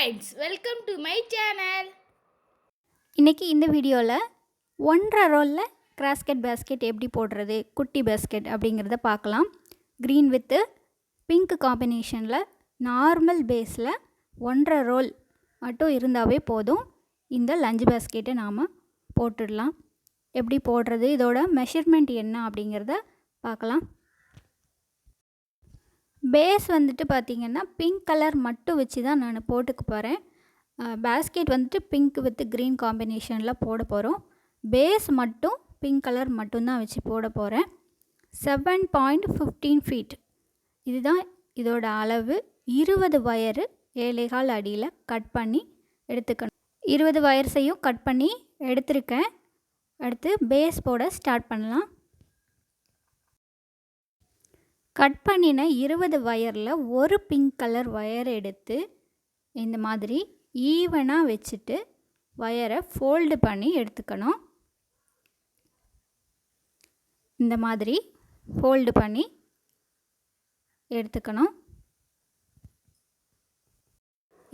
friends, welcome to my channel. இன்றைக்கி இந்த வீடியோவில் 1.5 ரோலில் கிராஸ்கெட் பேஸ்கெட் எப்படி போடுறது, குட்டி பேஸ்கெட் அப்படிங்கிறத பார்க்கலாம். க்ரீன் வித்து பிங்க் காம்பினேஷனில் நார்மல் பேஸில் 1.5 ரோல் மட்டும் இருந்தாவே போதும். இந்த லஞ்ச் பேஸ்கெட்டை நாம் போட்டுடலாம். எப்படி போடுறது, இதோட மெஷர்மெண்ட் என்ன அப்படிங்கிறத பார்க்கலாம். பேஸ் வந்துட்டு பார்த்திங்கன்னா பிங்க் கலர் மட்டும் வச்சு தான் நான் போட்டுக்க போகிறேன். பேஸ்கெட் வந்துட்டு பிங்க் வித் க்ரீன் காம்பினேஷனில் போட போகிறோம். பேஸ் மட்டும் பிங்க் கலர் மட்டும்தான் வச்சு போட போகிறேன். 7.15 ஃபீட் இதுதான் இதோட அளவு. 20 வயரு 7.25 அடியில் கட் பண்ணி எடுத்துக்கணும். 20 வயர்ஸையும் கட் பண்ணி எடுத்திருக்கேன். அடுத்து பேஸ் போட ஸ்டார்ட் பண்ணலாம். கட் பண்ணின 20 வயரில் ஒரு பிங்க் கலர் வயர் எடுத்து இந்த மாதிரி ஈவனாக வச்சுட்டு வயரை ஃபோல்டு பண்ணி எடுத்துக்கணும். இந்த மாதிரி ஃபோல்டு பண்ணி எடுத்துக்கணும்.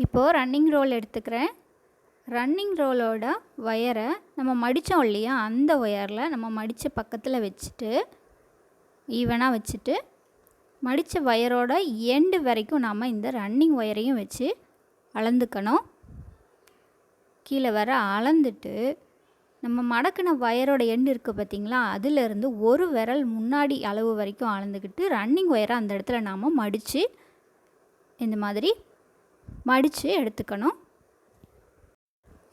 இப்போது ரன்னிங் ரோல் எடுத்துக்கிறேன். ரன்னிங் ரோலோட வயரை நம்ம மடித்தோம் இல்லையா, அந்த ஒயரில் நம்ம மடித்த பக்கத்தில் வச்சுட்டு ஈவனாக வச்சுட்டு மடித்த வயரோட எண்டு வரைக்கும் நாம் இந்த ரன்னிங் ஒயரையும் வச்சு அளந்துக்கணும். கீழே வர அளந்துட்டு நம்ம மடக்கின வயரோட எண்டு இருக்குது பார்த்திங்களா, அதிலிருந்து ஒரு விரல் முன்னாடி அளவு வரைக்கும் அளந்துக்கிட்டு ரன்னிங் ஒயரை அந்த இடத்துல நாம் மடித்து இந்த மாதிரி மடித்து எடுத்துக்கணும்.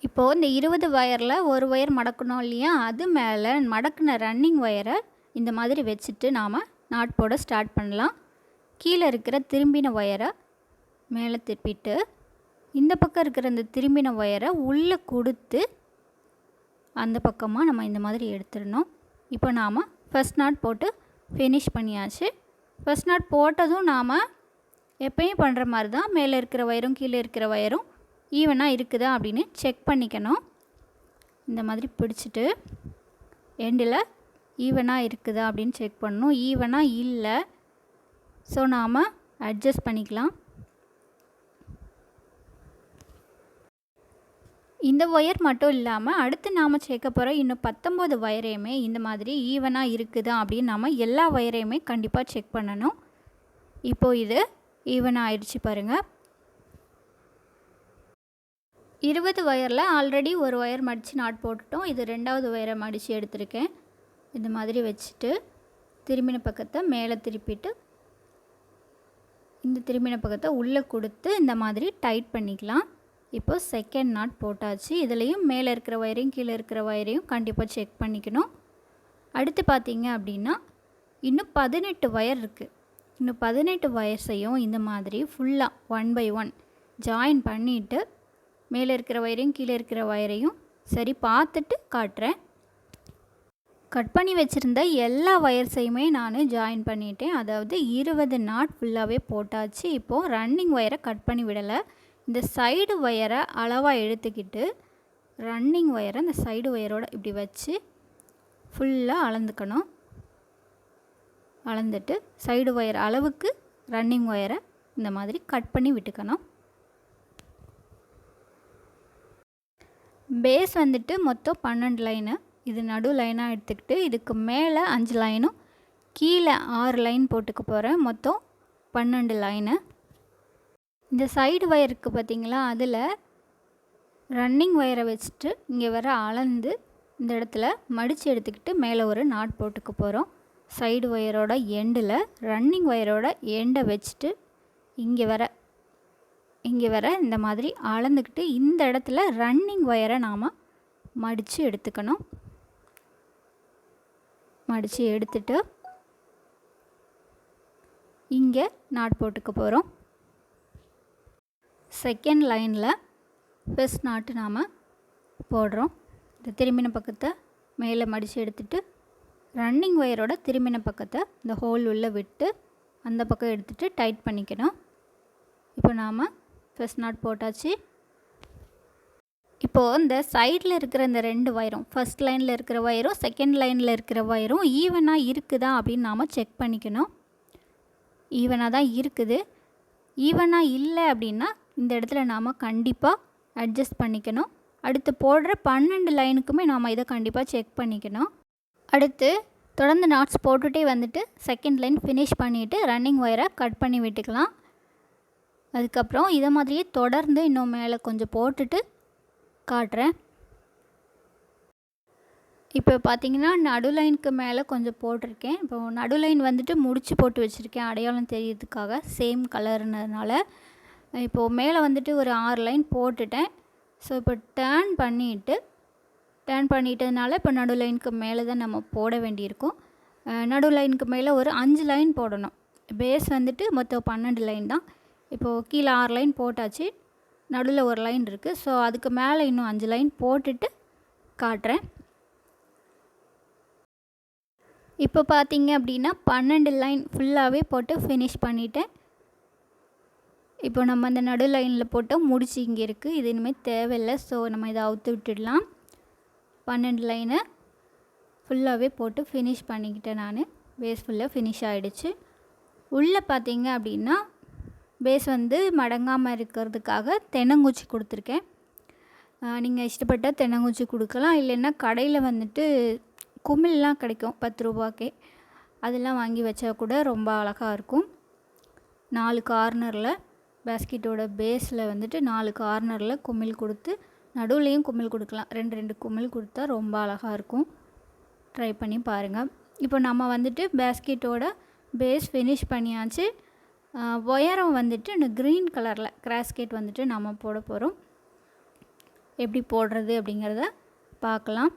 இப்போது இந்த 20 வயரில் ஒரு ஒயர் மடக்கணும் இல்லையா, அது மேலே மடக்கின ரன்னிங் ஒயரை இந்த மாதிரி வச்சுட்டு நாம் நாட் போட ஸ்டார்ட் பண்ணலாம். கீழே இருக்கிற திரும்பின ஒயரை மேலே திருப்பிட்டு இந்த பக்கம் இருக்கிற இந்த திரும்பின ஒயரை உள்ளே கொடுத்து அந்த பக்கமாக நம்ம இந்த மாதிரி எடுத்துடணும். இப்போ நாம் ஃபஸ்ட் நாட் போட்டு ஃபினிஷ் பண்ணியாச்சு. ஃபஸ்ட் நாட் போட்டதும் நாம் எப்பயும் பண்ணுற மாதிரி தான் மேலே இருக்கிற ஒயரும் கீழே இருக்கிற ஒயரும் ஈவனாக இருக்குதா அப்படின்னு செக் பண்ணிக்கணும். இந்த மாதிரி பிடிச்சிட்டு எண்டில் ஈவனாக இருக்குதா அப்படின்னு செக் பண்ணணும். ஈவனாக இல்லை, ஸோ நாம் அட்ஜஸ்ட் பண்ணிக்கலாம். இந்த ஒயர் மட்டும் இல்லாமல் அடுத்து நாம் சேர்க்க போகிற இன்னும் 19 வயரையுமே இந்த மாதிரி ஈவனாக இருக்குதா அப்படின்னு நாம் எல்லா வயரையுமே கண்டிப்பாக செக் பண்ணணும். இப்போது இது ஈவனாக ஆயிடுச்சு பாருங்கள். 20 வயரில் ஆல்ரெடி ஒரு ஒயர் மடித்து நாட் போட்டுட்டோம். இது 2வது ஒயரை மடித்து எடுத்திருக்கேன். இந்த மாதிரி வச்சுட்டு திரும்பின பக்கத்தை மேலே திருப்பிட்டு இந்த திரும்பின பக்கத்தை உள்ளே கொடுத்து இந்த மாதிரி டைட் பண்ணிக்கலாம். இப்போ செகண்ட் நாட் போட்டாச்சு. இதுலேயும் மேலே இருக்கிற ஒயரையும் கீழே இருக்கிற ஒயரையும் கண்டிப்பாக செக் பண்ணிக்கணும். அடுத்து பார்த்திங்க அப்படின்னா இன்னும் 18 வயர் இருக்குது. இன்னும் 18 வயர்ஸையும் இந்த மாதிரி ஃபுல்லாக 1 by 1 ஜாயின் பண்ணிவிட்டு மேலே இருக்கிற ஒயரையும் கீழே இருக்கிற ஒயரையும் சரி பார்த்துட்டு காட்டுறேன். கட் பண்ணி வச்சுருந்த எல்லா வயர்ஸையுமே நான் ஜாயின் பண்ணிட்டேன். அதாவது 20 நாட் ஃபுல்லாகவே போட்டாச்சு. இப்போது ரன்னிங் ஒயரை கட் பண்ணி விடலை. இந்த சைடு ஒயரை அளவாக எடுத்துக்கிட்டு ரன்னிங் ஒயரை இந்த சைடு ஒயரோடு இப்படி வச்சு ஃபுல்லாக அளந்துக்கணும். அளந்துட்டு சைடு ஒயர் அளவுக்கு ரன்னிங் ஒயரை இந்த மாதிரி கட் பண்ணி விட்டுக்கணும். பேஸ் வந்துட்டு மொத்தம் 12 லைனு. இது நடு லைனாக எடுத்துக்கிட்டு இதுக்கு மேலே 5 லைனும் கீழே 6 லைன் போட்டுக்க போகிறேன். மொத்தம் 12 லைனு. இந்த சைடு ஒயருக்கு பார்த்திங்களா, அதில் ரன்னிங் ஒயரை வச்சுட்டு இங்கே வர அளந்து இந்த இடத்துல மடித்து எடுத்துக்கிட்டு மேலே ஒரு நாட் போட்டுக்க போகிறோம். சைடு ஒயரோட எண்டில் ரன்னிங் ஒயரோட எண்டை வச்சுட்டு இங்கே வர இந்த மாதிரி அளந்துக்கிட்டு இந்த இடத்துல ரன்னிங் ஒயரை நாம் மடித்து எடுத்துக்கணும். மடித்து எடுத்துட்டு இங்கே நாட் போட்டுக்க போகிறோம். செகண்ட் லைனில் ஃபர்ஸ்ட் நாட்டு நாம் போடுறோம். இந்த திரும்பின பக்கத்தை மேலே மடித்து எடுத்துட்டு ரன்னிங் ஒயரோட திரும்பின பக்கத்தை இந்த ஹோல் உள்ளே விட்டு அந்த பக்கம் எடுத்துகிட்டு டைட் பண்ணிக்கணும். இப்போ நாம் ஃபர்ஸ்ட் நாட் போட்டாச்சு. இப்போது இந்த சைடில் இருக்கிற இந்த 2 வயரும் ஃபர்ஸ்ட் லைனில் இருக்கிற வயரும் செகண்ட் லைனில் இருக்கிற வயரும் ஈவனாக இருக்குதா அப்படின்னு நாம் செக் பண்ணிக்கணும். ஈவனாக தான் இருக்குது. ஈவனாக இல்லை அப்படின்னா இந்த இடத்துல நாம் கண்டிப்பாக அட்ஜஸ்ட் பண்ணிக்கணும். அடுத்து போடுற 12 லைனுக்குமே நாம் இதை கண்டிப்பாக செக் பண்ணிக்கணும். அடுத்து தொடர்ந்து நாட்ஸ் போட்டுகிட்டே வந்துட்டு செகண்ட் லைன் ஃபினிஷ் பண்ணிவிட்டு ரன்னிங் ஒயரை கட் பண்ணி விட்டுக்கலாம். அதுக்கப்புறம் இதை மாதிரியே தொடர்ந்து இன்னும் மேலே கொஞ்சம் போட்டுட்டு காட்டுறேன். இப்போ பார்த்தீங்கன்னா நடு லைனுக்கு மேலே கொஞ்சம் போட்டிருக்கேன். இப்போது நடு லைன் வந்துட்டு முடிச்சு போட்டு வச்சுருக்கேன் அடையாளம் தெரியறதுக்காக, சேம் கலர்னதுனால. இப்போது மேலே வந்துட்டு ஒரு 6 லைன் போட்டுட்டேன். ஸோ இப்போ டேர்ன் பண்ணிட்டதுனால இப்போ நடு லைனுக்கு மேலே தான் நம்ம போட வேண்டியிருக்கும். நடு லைனுக்கு மேலே ஒரு 5 லைன் போடணும். பேஸ் வந்துட்டு மொத்தம் 12 லைன் தான். இப்போது கீழே 6 லைன் போட்டாச்சு, நடுவில் ஒரு லைன் இருக்குது. ஸோ அதுக்கு மேலே இன்னும் 5 லைன் போட்டுட்டு காட்டுறேன். இப்போ பார்த்தீங்க அப்படின்னா 12 லைன் ஃபுல்லாகவே போட்டு ஃபினிஷ் பண்ணிட்டேன். இப்போ நம்ம அந்த நடு லைனில் போட்டு முடிச்சு இங்கே இருக்குது, இது இனிமேல் தேவையில்லை. ஸோ நம்ம இதை அவுத்து விட்டுடலாம். 12 லைனை ஃபுல்லாகவே போட்டு ஃபினிஷ் பண்ணிக்கிட்டேன் நான். பேஸ் ஃபுல்லாக ஃபினிஷ் ஆகிடுச்சு. உள்ளே பார்த்தீங்க அப்படின்னா பேஸ் வந்து மடங்காமல் இருக்கிறதுக்காக தென்னங்குச்சி கொடுத்துருக்கேன். நீங்கள் இஷ்டப்பட்ட தென்னங்குச்சி கொடுக்கலாம், இல்லைன்னா கடையில் வந்துட்டு குமிழ்லாம் கிடைக்கும் 10 ரூபாய்க்கே, அதெல்லாம் வாங்கி வச்சா கூட ரொம்ப அழகாக இருக்கும். 4 கார்னரில் பேஸ்கெட்டோட பேஸில் வந்துட்டு 4 கார்னரில் குமிழ் கொடுத்து நடுவுலையும் குமிழ் கொடுக்கலாம். 2 குமிழ் கொடுத்தா ரொம்ப அழகாக இருக்கும். ட்ரை பண்ணி பாருங்கள். இப்போ நம்ம வந்துட்டு பேஸ்கெட்டோட பேஸ் ஃபினிஷ் பண்ணியாச்சு. ஒயரம் வந்துட்டு இந்த க்ரீன் கலரில் கிராஸ்கெட் வந்துட்டு நம்ம போட போகிறோம். எப்படி போடுறது அப்படிங்கிறத பார்க்கலாம்.